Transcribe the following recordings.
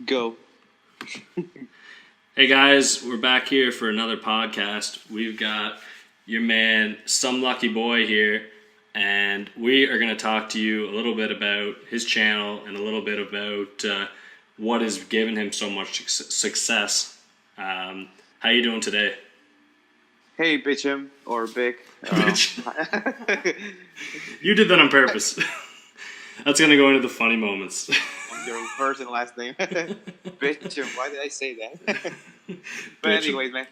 Go. Hey guys, we're back here for another podcast. We've got your man, SomeLuckyBoy here, and we are going to talk to you a little bit about his channel and a little bit about what has given him so much success. How you doing today? Hey, Mitchum or Vic. You did that on purpose. That's going to go into the funny moments. Your first and last name. Mitchum, why did I say that? But anyways, man,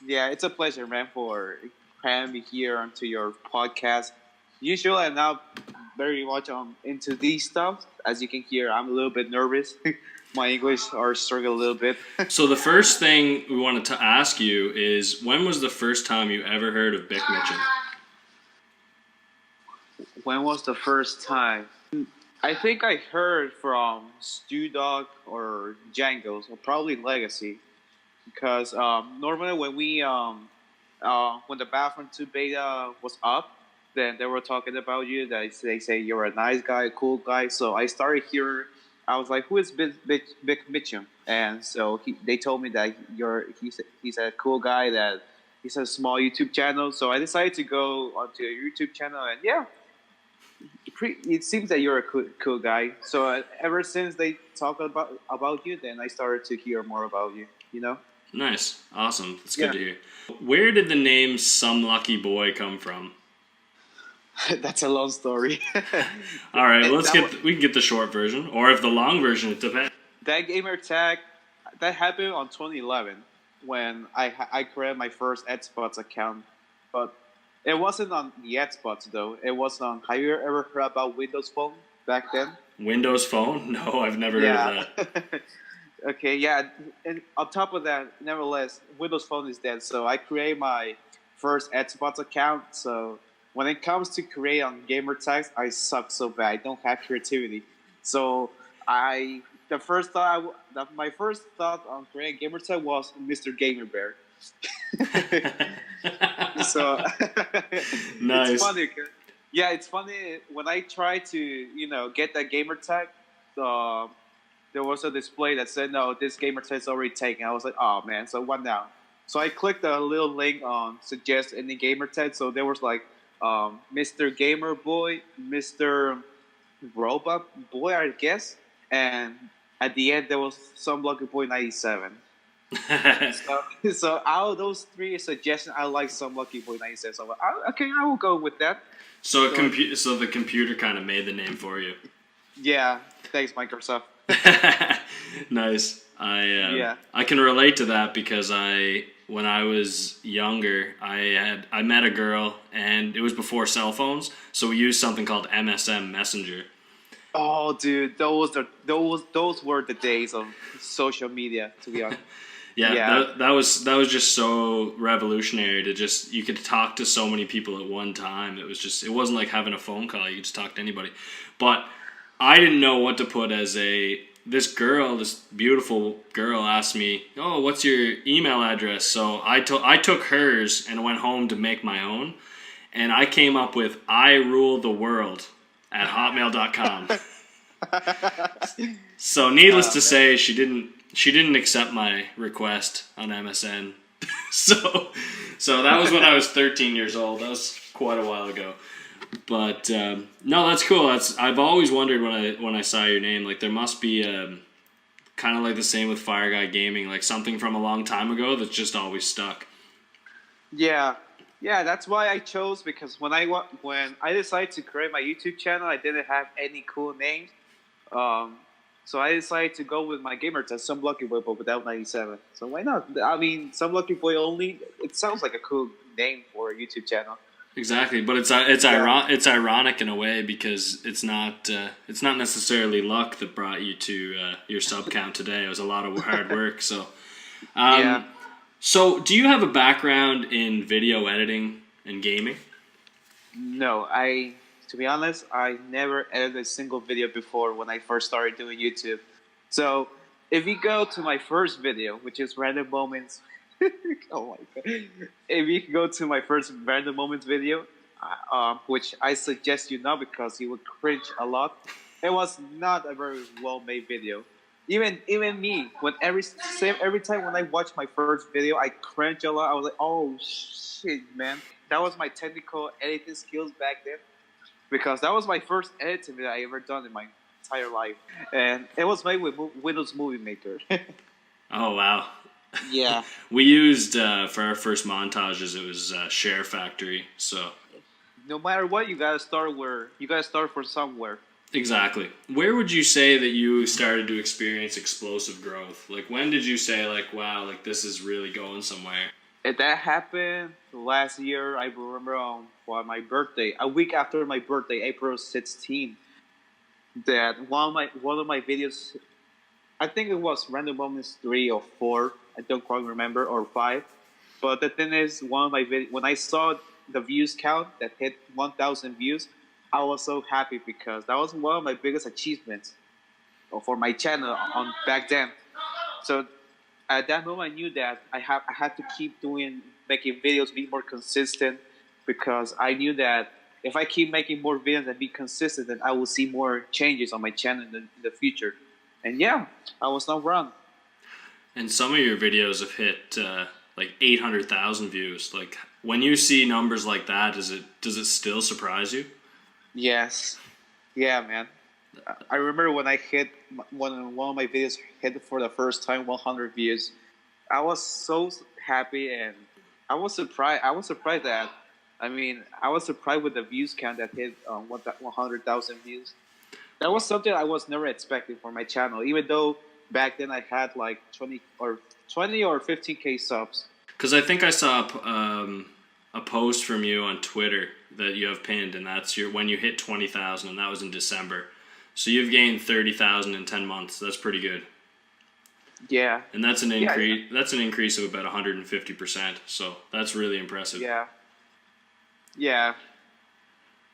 yeah, it's a pleasure, man, for having me here onto your podcast. Usually I'm not very much into these stuff. As you can hear, I'm a little bit nervous. My English are struggling a little bit. So the first thing we wanted to ask you is, when was the first time you ever heard of Bic Mitchum? When was the first time? I think I heard from Stew Dog or Django's, or probably Legacy, because normally when when the Battlefront 2 beta was up, then they were talking about you. They say you're a nice guy, a cool guy. So I started hearing. I was like, "Who is Bic Mitchum?" And so they told me that he's a cool guy, that he's a small YouTube channel. So I decided to go onto a YouTube channel, and yeah. It seems that you're a cool guy. So ever since they talk about you, then I started to hear more about you. You know. Nice, awesome. That's good to hear. Where did the name SomeLuckyBoy come from? That's a long story. All right, we can get the short version, or if the long version, it depends. That gamer tag that happened on 2011 when I created my first Xbox account, but it wasn't on the Xbox though. It was on. Have you ever heard about Windows Phone back then? Windows Phone? No, I've never heard of that. Okay, yeah. And on top of that, nevertheless, Windows Phone is dead. So I create my first Xbox account. So when it comes to create on gamer tags, I suck so bad. I don't have creativity. So my first thought on creating gamer tag was Mr. Gamer Bear. So nice. It's funny. Yeah, it's funny when I try to get that gamer tag. There was a display that said, "No, this gamer tag is already taken." I was like, "Oh man!" So what now? So I clicked a little link on suggest any gamer tag. So there was like Mr. Gamer Boy, Mr. Robot Boy, I guess, and at the end there was SomeLuckyBoy 97. So out of those three suggestions, I like SomeLuckyBoy 97. So I will go with that. So the computer kind of made the name for you. Yeah, thanks Microsoft. Nice. I can relate to that because when I was younger, I met a girl, and it was before cell phones, so we used something called MSN Messenger. Oh, dude, those were the days of social media, to be honest. Yeah. That was just so revolutionary you could talk to so many people at one time. It wasn't like having a phone call. You could just talk to anybody. But I didn't know what to put as this beautiful girl asked me, "Oh, what's your email address?" So I took hers and went home to make my own, and I came up with "I rule the world" at hotmail.com. So needless to say, she didn't accept my request on MSN. So that was when I was 13 years old. That was quite a while ago. But no, that's cool. I've always wondered when I saw your name, like there must be kind of like the same with Fire Guy Gaming, like something from a long time ago that's just always stuck. Yeah, that's why I chose, because when I decided to create my YouTube channel, I didn't have any cool names. So I decided to go with my gamer tag, SomeLuckyBoy, but without 97. So why not? I mean, SomeLuckyBoy only. It sounds like a cool name for a YouTube channel. Exactly, but it's ironic in a way, because it's not necessarily luck that brought you to your sub count today. It was a lot of hard work. So, So do you have a background in video editing and gaming? No, to be honest, I never edited a single video before when I first started doing YouTube. So if you go to my first video, which is Random Moments. Oh my god! If you go to my first Random Moments video, which I suggest you not, because you would cringe a lot. It was not a very well-made video. Even me, when every time when I watch my first video, I cringe a lot. I was like, oh shit, man, that was my technical editing skills back then, because that was my first editing video I ever done in my entire life, and it was made with Windows Movie Maker. Oh wow. Yeah. We used for our first montages, it was Share Factory. So No matter what, you gotta start for somewhere. exactly. Where would you say that you started to experience explosive growth? Like when did you say like, wow, like this is really going somewhere? And that happened last year. I remember for my birthday, a week after my birthday, April 16th, that one of my videos, I think it was Random Moments 3 or 4, I don't quite remember, or 5. But the thing is, one of my when I saw the views count that hit 1,000 views, I was so happy because that was one of my biggest achievements for my channel on back then. So at that moment, I knew that I had to keep making videos, be more consistent, because I knew that if I keep making more videos and be consistent, then I will see more changes on my channel in the future. And yeah, I was not wrong. And some of your videos have hit like 800,000 views. Like when you see numbers like that, does it still surprise you? Yes, yeah, man. I remember when I hit when one of my videos hit for the first time 100 views. I was so happy, and I was surprised. I was surprised with the views count that hit 100,000 views. That was something I was never expecting for my channel, even though back then I had like 20 or 15K subs. Because I think I saw a post from you on Twitter that you have pinned, and that's when you hit 20,000, and that was in December. So you've gained 30,000 in 10 months. That's pretty good. Yeah. And that's an increase. Yeah. That's an increase of about 150%. So that's really impressive. Yeah. Yeah.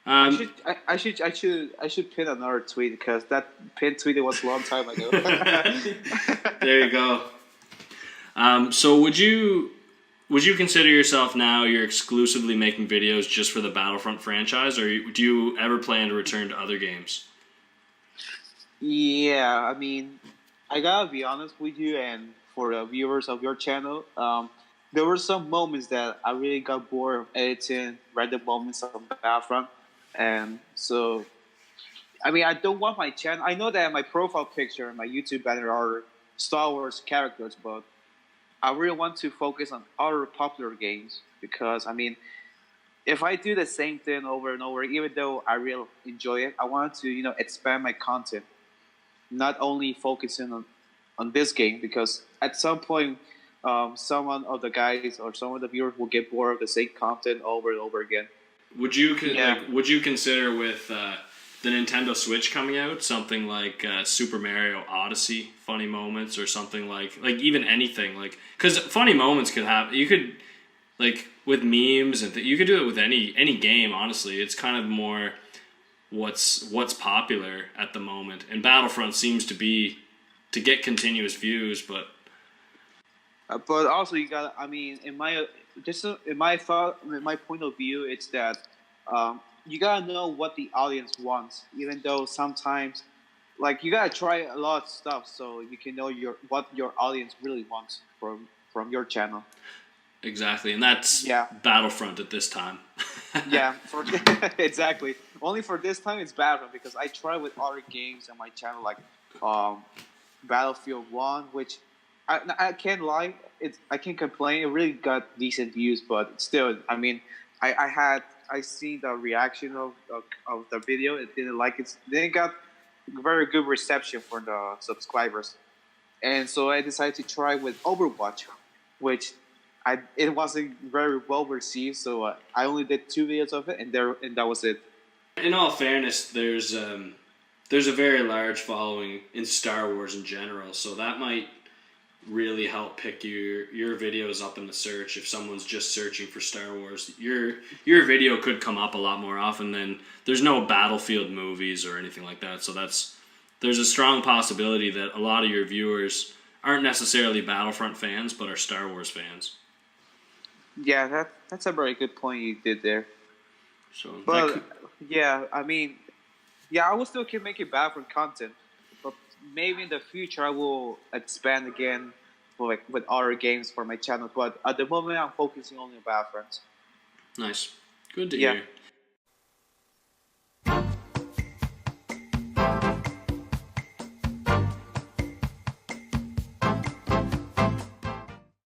I should pin another tweet, because that pin tweet was a long time ago. There you go. So would you consider yourself now you're exclusively making videos just for the Battlefront franchise, or do you ever plan to return to other games? Yeah, I mean, I gotta be honest with you, and for the viewers of your channel, there were some moments that I really got bored of editing random moments of Battlefront, and so, I mean, I don't want my channel. I know that my profile picture and my YouTube banner are Star Wars characters, but I really want to focus on other popular games, because I mean, if I do the same thing over and over, even though I really enjoy it, I want to expand my content, not only focusing on this game, because at some point, someone of the guys or some of the viewers will get bored of the same content over and over again. Would you would you consider with the Nintendo Switch coming out something like Super Mario Odyssey funny moments, or something like even anything, like, because funny moments could have, you could, like, with memes and you could do it with any game, honestly. It's kind of more what's popular at the moment, and Battlefront seems to be to get continuous views, but also you got, I mean, in my point of view, it's that you gotta know what the audience wants, even though sometimes, like, you gotta try a lot of stuff so you can know what your audience really wants from your channel. Exactly, and that's Battlefront at this time. Yeah, exactly. Only for this time it's Battlefront, because I try with other games on my channel, like Battlefield 1, which I can't lie, I can't complain. It really got decent views, but still, I mean, I see the reaction of the video. It didn't like it. They got very good reception for the subscribers, and so I decided to try with Overwatch, which it wasn't very well received. So I only did 2 videos of it, and that was it. In all fairness, there's a very large following in Star Wars in general, so that might really help pick your videos up in the search. If someone's just searching for Star Wars, your video could come up a lot more often than, there's no Battlefield movies or anything like that. So there's a strong possibility that a lot of your viewers aren't necessarily Battlefront fans, but are Star Wars fans. Yeah, that's a very good point you did there. So, but yeah, I mean, yeah, I will still keep making Battlefront content, maybe in the future I will expand again with other games for my channel. But at the moment, I'm focusing only on Battlefront. Nice. Good to Yeah. hear.